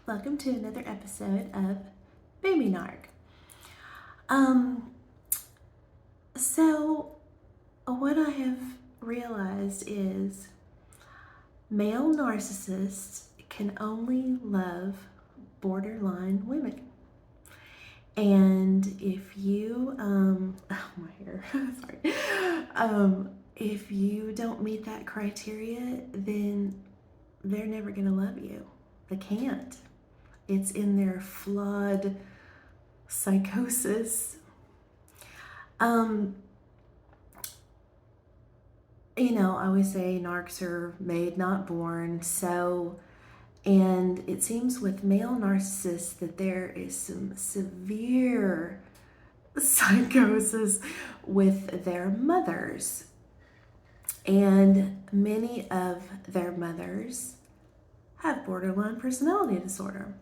Welcome to another episode of Baby Narc. Um, so what I have realized is male narcissists can only love borderline women. And if you, oh my hair, sorry. If you don't meet that criteria, then they're never gonna love you. They can't. It's in their flawed psychosis. Um, I always say narcs are made, not born. And it seems with male narcissists that there is some severe psychosis with their mothers. And many of their mothers have borderline personality disorder.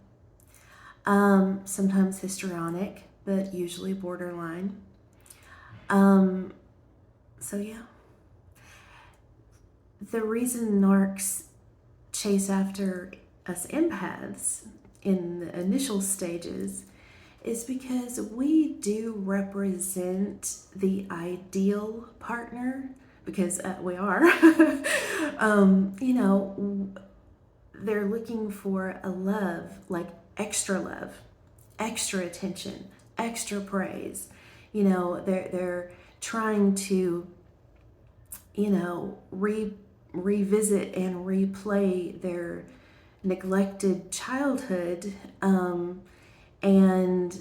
Sometimes histrionic, but usually borderline. So yeah. The reason narcs chase after us empaths in the initial stages is because we do represent the ideal partner, because we are. They're looking for a love, like extra attention, extra praise. They're trying to, revisit and replay their neglected childhood. And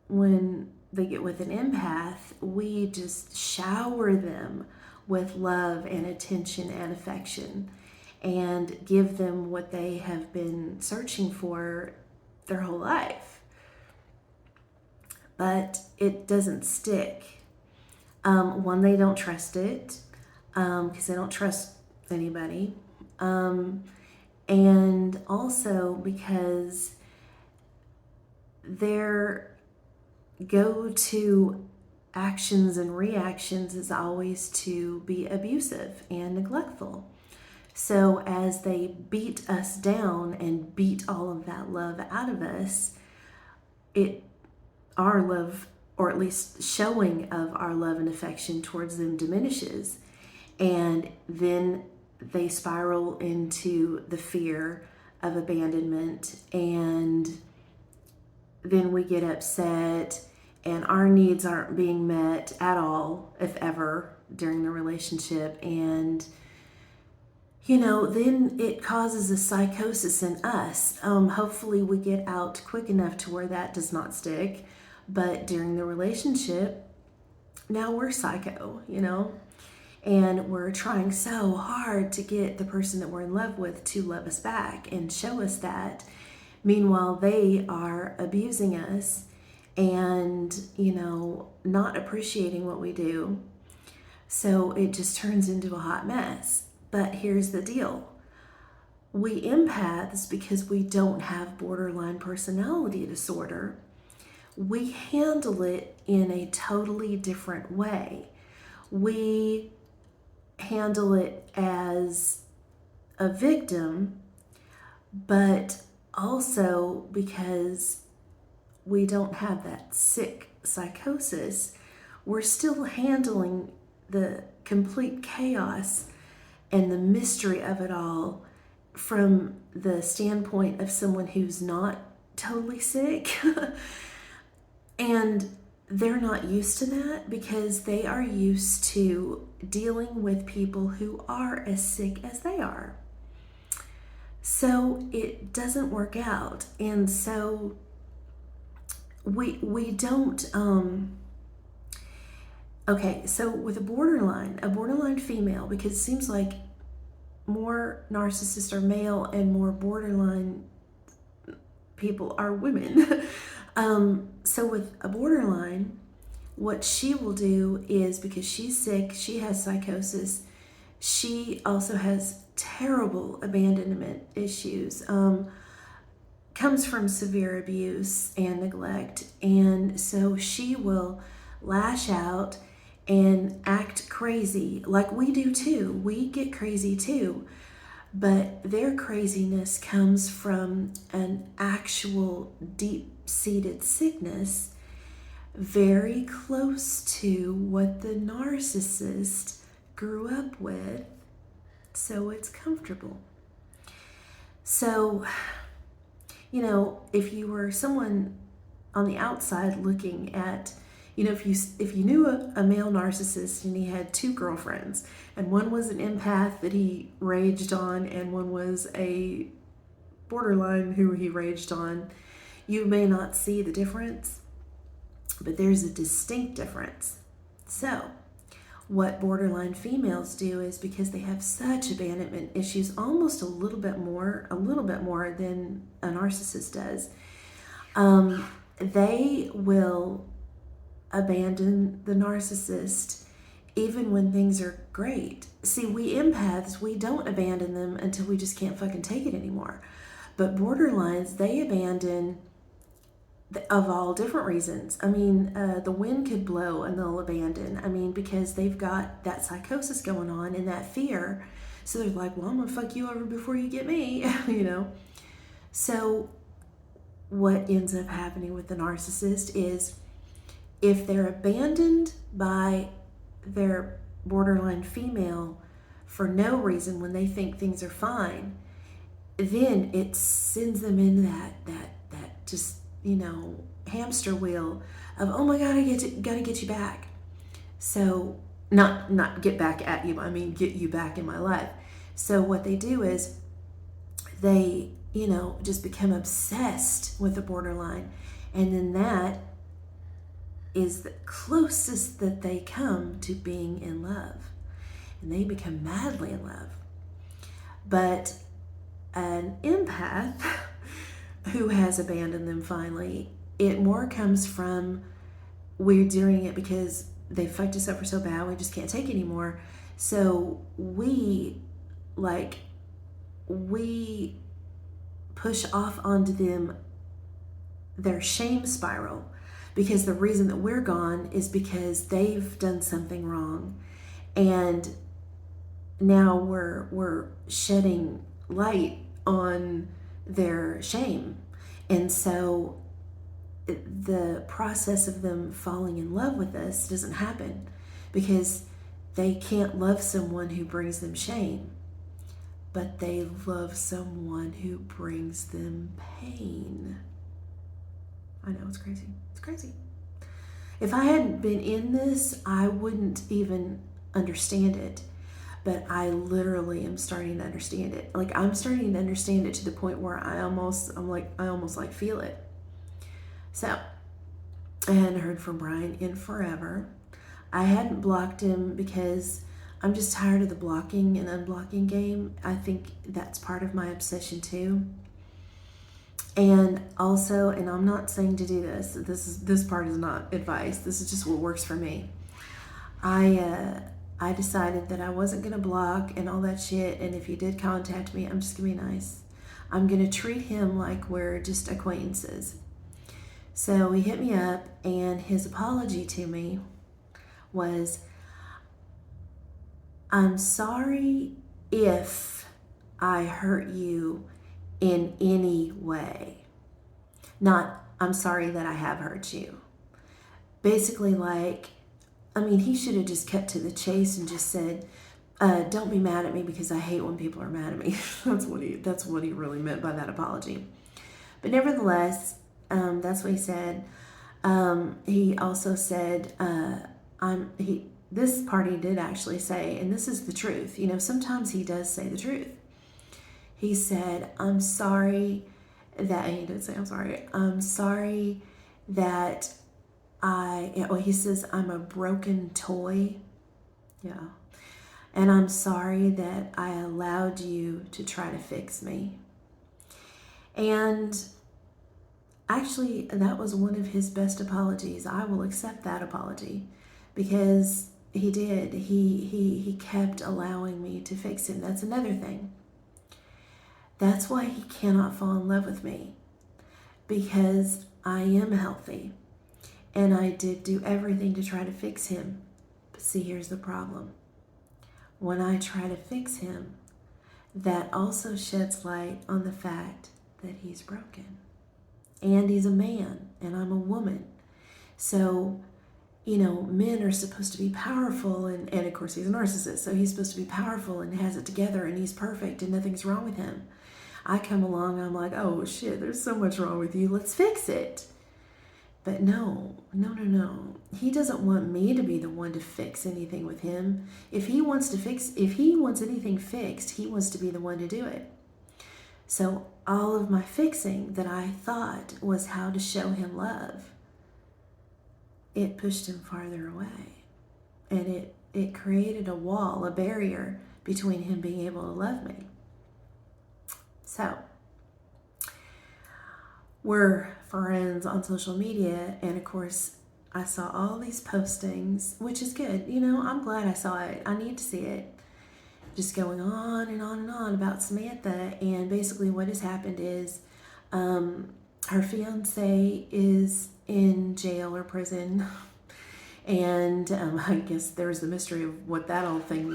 when they get with an empath, we just shower them with love and attention and affection and give them what they have been searching for their whole life. But it doesn't stick. One, they don't trust it because they don't trust anybody. And also because their go-to actions and reactions is always to be abusive and neglectful. So as they beat us down and beat all of that love out of us, our love, or at least showing of our love and affection towards them, diminishes. And then they spiral into the fear of abandonment, and then we get upset and our needs aren't being met at all, if ever, during the relationship. And then it causes a psychosis in us. Hopefully we get out quick enough to where that does not stick. But during the relationship, now we're psycho, and we're trying so hard to get the person that we're in love with to love us back and show us that. Meanwhile, they are abusing us and, not appreciating what we do. So it just turns into a hot mess. But here's the deal. We empaths, because we don't have borderline personality disorder, we handle it in a totally different way. We handle it as a victim, but also because we don't have that sick psychosis, we're still handling the complete chaos and the mystery of it all from the standpoint of someone who's not totally sick. And they're not used to that because they are used to dealing with people who are as sick as they are. So it doesn't work out. And so we don't, okay, so with a borderline female, because it seems like more narcissists are male and more borderline people are women. So with a borderline, what she will do is, because she's sick, she has psychosis, she also has terrible abandonment issues, comes from severe abuse and neglect, and so she will lash out and act crazy like we do too. We get crazy too. But their craziness comes from an actual deep-seated sickness very close to what the narcissist grew up with, so it's comfortable. So, if you were someone on the outside looking at, if you knew a male narcissist and he had two girlfriends, and one was an empath that he raged on, and one was a borderline who he raged on, you may not see the difference, but there's a distinct difference. So, what borderline females do is, because they have such abandonment issues, almost a little bit more than a narcissist does, they will abandon the narcissist even when things are great. See, we empaths, we don't abandon them until we just can't fucking take it anymore. But borderlines, they abandon of all different reasons. I mean, the wind could blow and they'll abandon. I mean, because they've got that psychosis going on and that fear. So they're like, well, I'm gonna fuck you over before you get me, So what ends up happening with the narcissist is, if they're abandoned by their borderline female for no reason when they think things are fine, then it sends them in that just, hamster wheel of, oh my God, gotta get you back. So not get back at you, I mean get you back in my life. So what they do is they, just become obsessed with the borderline, and then that is the closest that they come to being in love, and they become madly in love. But an empath who has abandoned them finally, it more comes from, we're doing it because they fucked us over so bad, we just can't take it anymore. So we push off onto them their shame spiral, because the reason that we're gone is because they've done something wrong, and now we're shedding light on their shame. And so the process of them falling in love with us doesn't happen, because they can't love someone who brings them shame, but they love someone who brings them pain. I know, it's crazy. It's crazy. If I hadn't been in this, I wouldn't even understand it. But I literally am starting to understand it. Like, I'm starting to understand it to the point where I almost feel it. So, I hadn't heard from Brian in forever. I hadn't blocked him because I'm just tired of the blocking and unblocking game. I think that's part of my obsession too. And also, and I'm not saying to do this. This part is not advice. This is just what works for me. I decided that I wasn't going to block and all that shit, and if he did contact me, I'm just going to be nice. I'm going to treat him like we're just acquaintances. So he hit me up, and his apology to me was, I'm sorry if I hurt you in any way. Not, I'm sorry that I have hurt you. Basically, he should have just kept to the chase and just said, don't be mad at me because I hate when people are mad at me. That's what he really meant by that apology. But nevertheless, that's what he said. He also said, this part he did actually say, and this is the truth. Sometimes he does say the truth. He said, I'm sorry that, he did say, I'm sorry that he says, I'm a broken toy. Yeah. And I'm sorry that I allowed you to try to fix me. And actually, that was one of his best apologies. I will accept that apology, because he did. He kept allowing me to fix him. That's another thing. That's why he cannot fall in love with me, because I am healthy. And I did do everything to try to fix him. But see, here's the problem. When I try to fix him, that also sheds light on the fact that he's broken. And he's a man, and I'm a woman. So, men are supposed to be powerful, and of course he's a narcissist, so he's supposed to be powerful and has it together and he's perfect and nothing's wrong with him. I come along, I'm like, oh shit, there's so much wrong with you, let's fix it. But no. He doesn't want me to be the one to fix anything with him. If he wants anything fixed, he wants to be the one to do it. So all of my fixing that I thought was how to show him love, it pushed him farther away. And it created a wall, a barrier between him being able to love me. So, we're friends on social media, and of course, I saw all these postings, which is good. I'm glad I saw it. I need to see it. Just going on and on and on about Samantha, and basically what has happened is her fiance is in jail or prison. And I guess there's the mystery of what that whole thing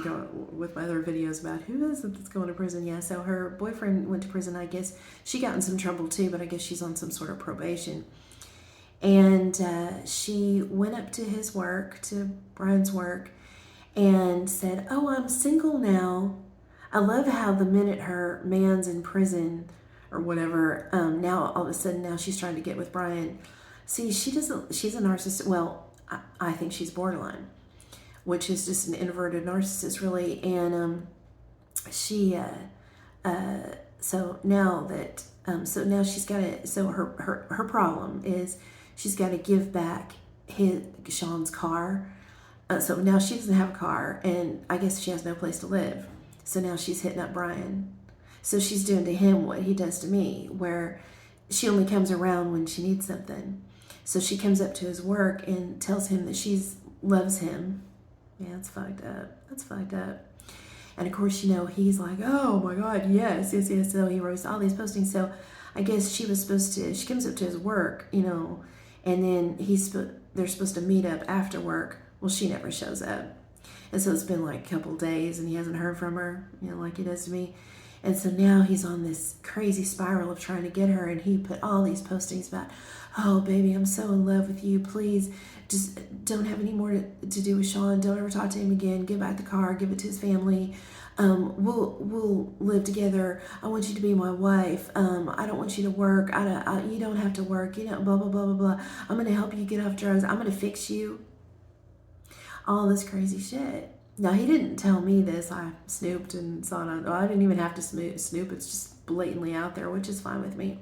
with my other videos about who is it that's going to prison. Yeah, so her boyfriend went to prison. I guess she got in some trouble too, but I guess she's on some sort of probation. And she went up to his work, to Brian's work, and said, oh, I'm single now. I love how the minute her man's in prison or whatever, now all of a sudden now she's trying to get with Brian. See, she's a narcissist. Well, I think she's borderline, which is just an inverted narcissist, really. And so now she's got to. So her problem is she's got to give back Sean's car. So now she doesn't have a car, and I guess she has no place to live. So now she's hitting up Brian. So she's doing to him what he does to me, where she only comes around when she needs something. So she comes up to his work and tells him that she loves him. Yeah, that's fucked up. And of course, he's like, oh my God, yes. So he wrote all these postings. So I guess she comes up to his work, and then they're supposed to meet up after work. Well, she never shows up. And so it's been like a couple days and he hasn't heard from her, like he does to me. And so now he's on this crazy spiral of trying to get her, and he put all these postings about, oh, baby, I'm so in love with you. Please, just don't have any more to do with Sean. Don't ever talk to him again. Give back the car. Give it to his family. We'll live together. I want you to be my wife. I don't want you to work. You don't have to work. Blah, blah, blah, blah, blah. I'm going to help you get off drugs. I'm going to fix you. All this crazy shit. Now, he didn't tell me this. I snooped and saw it. I didn't even have to snoop. It's just blatantly out there, which is fine with me.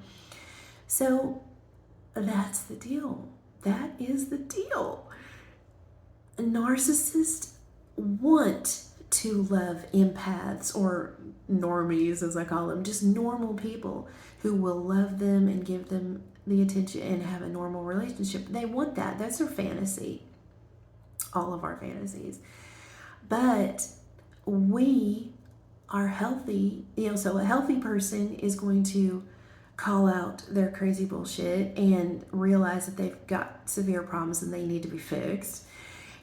So that's the deal. That is the deal. Narcissists want to love empaths, or normies, as I call them, just normal people who will love them and give them the attention and have a normal relationship. They want that. That's their fantasy. All of our fantasies. But we are healthy, so a healthy person is going to call out their crazy bullshit and realize that they've got severe problems and they need to be fixed.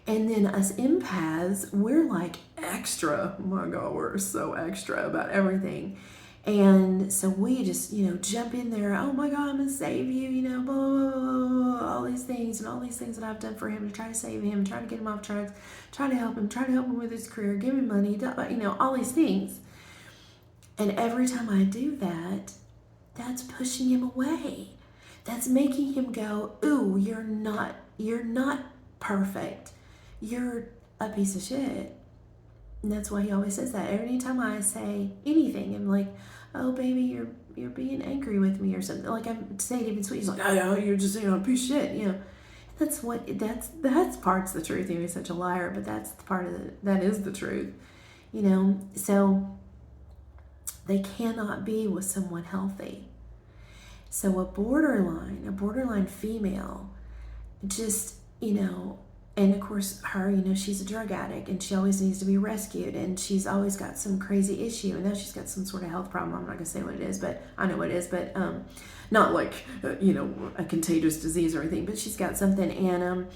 And then us empaths, we're like extra. Oh my God, we're so extra about everything. And so we just, jump in there. Oh my God, I'm going to save you, blah, blah, blah, blah, all these things that I've done for him to try to save him, try to get him off drugs, try to help him with his career, give him money, all these things. And every time I do that, that's pushing him away. That's making him go, ooh, you're not perfect. You're a piece of shit. And that's why he always says that. Every time I say anything, I'm like, oh, baby, you're being angry with me or something. Like I'm saying even sweet. He's like, oh, you're just a piece of shit. That's part's the truth. He's such a liar, but that's part of that is the truth. So they cannot be with someone healthy. So a borderline female, just, and of course her, she's a drug addict and she always needs to be rescued and she's always got some crazy issue and now she's got some sort of health problem. I'm not gonna say what it is, but I know what it is, but not like, a contagious disease or anything, but she's got something and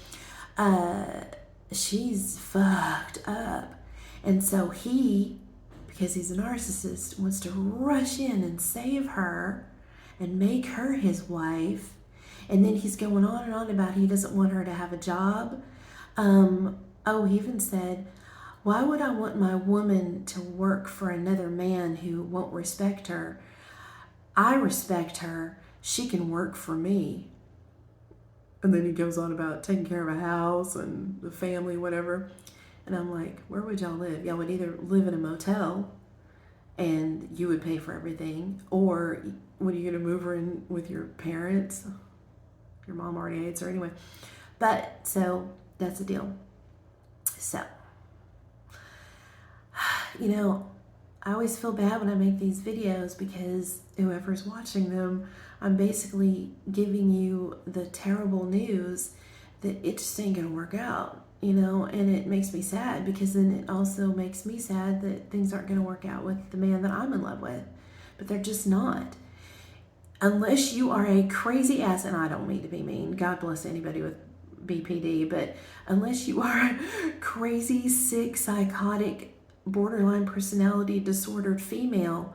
she's fucked up. And so he, because he's a narcissist, wants to rush in and save her and make her his wife. And then he's going on and on about he doesn't want her to have a job. He even said, why would I want my woman to work for another man who won't respect her? I respect her. She can work for me. And then he goes on about taking care of a house and the family, whatever. And I'm like, where would y'all live? Y'all would either live in a motel and you would pay for everything, or what, are you going to move her in with your parents? Your mom already hates her anyway. But, so, that's the deal. So, I always feel bad when I make these videos because whoever's watching them, I'm basically giving you the terrible news that it just ain't gonna work out, and it makes me sad, because then it also makes me sad that things aren't gonna work out with the man that I'm in love with, but they're just not. Unless you are a crazy ass, and I don't mean to be mean, God bless anybody with BPD, but unless you are a crazy, sick, psychotic, borderline personality disordered female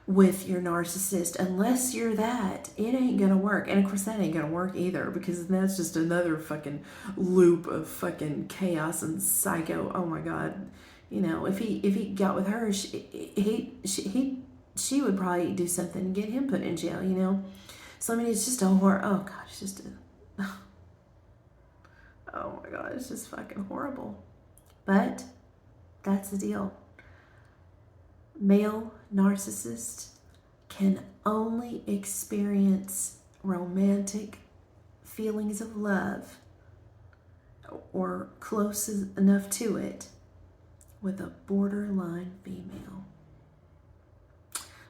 with your narcissist, unless you're that, it ain't gonna work. And of course that ain't gonna work either, because that's just another fucking loop of fucking chaos and psycho. Oh my God. If he got with her, she would probably do something and get him put in jail, So I mean, it's just a horror. Oh God, it's just oh my God, it's just fucking horrible. But that's the deal. Male narcissist can only experience romantic feelings of love, or close enough to it, with a borderline female,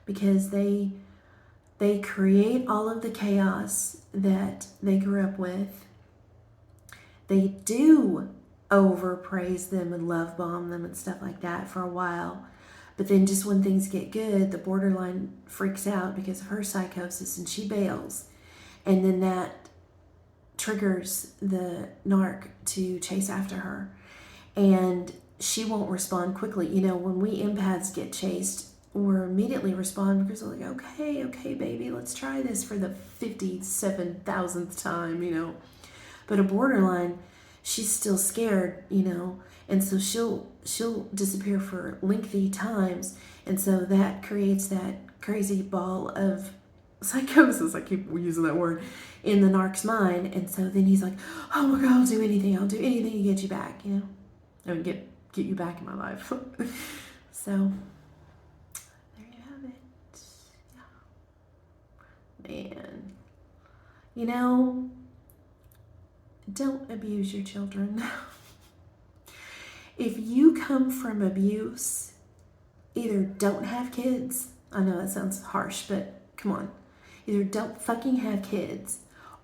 because they create all of the chaos that they grew up with. They do overpraise them and love bomb them and stuff like that for a while. But then just when things get good, the borderline freaks out because of her psychosis and she bails. And then that triggers the narc to chase after her. And she won't respond quickly. When we empaths get chased, we're immediately respond because we're like, okay, baby, let's try this for the 57,000th time, But a borderline, she's still scared, and so she'll disappear for lengthy times, and so that creates that crazy ball of psychosis, I keep using that word, in the narc's mind. And so then he's like, oh my God, I'll do anything to get you back, and get you back in my life. So there you have it. Yeah. Man, don't abuse your children. If you come from abuse, either don't have kids. I know that sounds harsh, but come on. Either don't fucking have kids,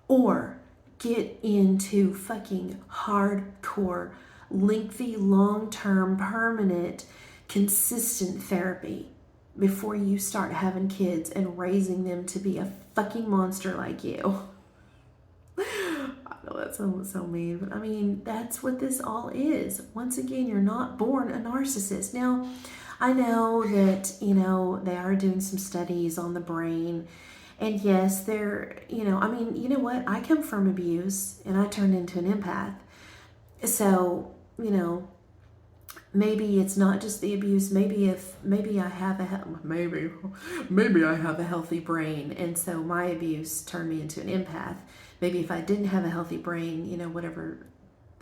or get into fucking hardcore, lengthy, long-term, permanent, consistent therapy before you start having kids and raising them to be a fucking monster like you. I know that sounds so mean, but I mean, that's what this all is. Once again, you're not born a narcissist. Now, I know that, they are doing some studies on the brain. And yes, they're, you know what? I come from abuse and I turned into an empath. So, maybe it's not just the abuse. Maybe I have a healthy brain, and so my abuse turned me into an empath. Maybe if I didn't have a healthy brain, whatever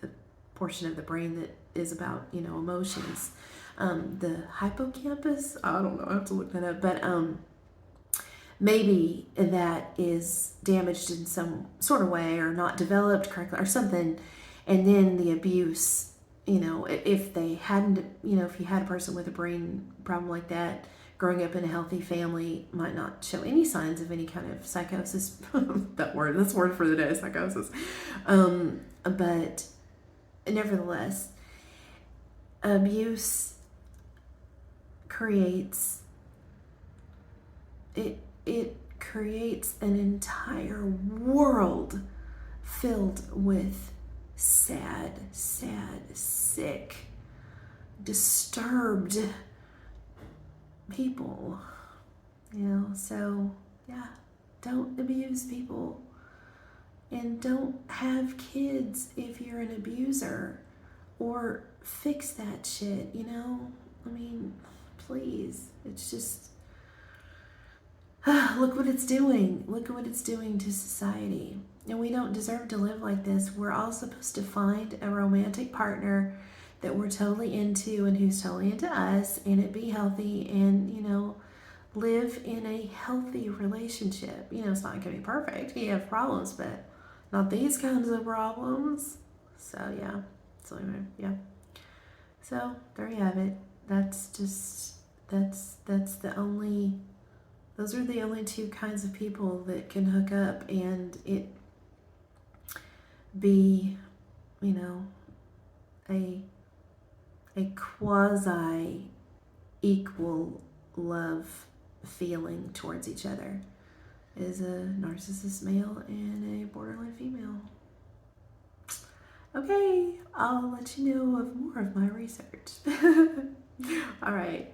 the portion of the brain that is about, emotions, the hippocampus, I don't know, I have to look that up, but maybe that is damaged in some sort of way, or not developed correctly or something. And then the abuse, if they hadn't, if you had a person with a brain problem like that, growing up in a healthy family, might not show any signs of any kind of psychosis. That's word for the day, psychosis. But nevertheless, abuse creates an entire world filled with sad, sick, disturbed people, you know. So yeah, don't abuse people, and don't have kids if you're an abuser, or fix that shit, you know. I mean, please. It's just look what it's doing. Look at what it's doing to society. And we don't deserve to live like this. We're all supposed to find a romantic partner that we're totally into and who's totally into us, and it be healthy, and, you know, live in a healthy relationship. You know, it's not going to be perfect. You have problems, but not these kinds of problems. So, yeah. So, anyway, yeah. So, there you have it. That's just, that's the only, those are the only two kinds of people that can hook up and it be, you know, a quasi equal love feeling towards each other, is a narcissist male and a borderline female. Okay, I'll let you know of more of my research. All right.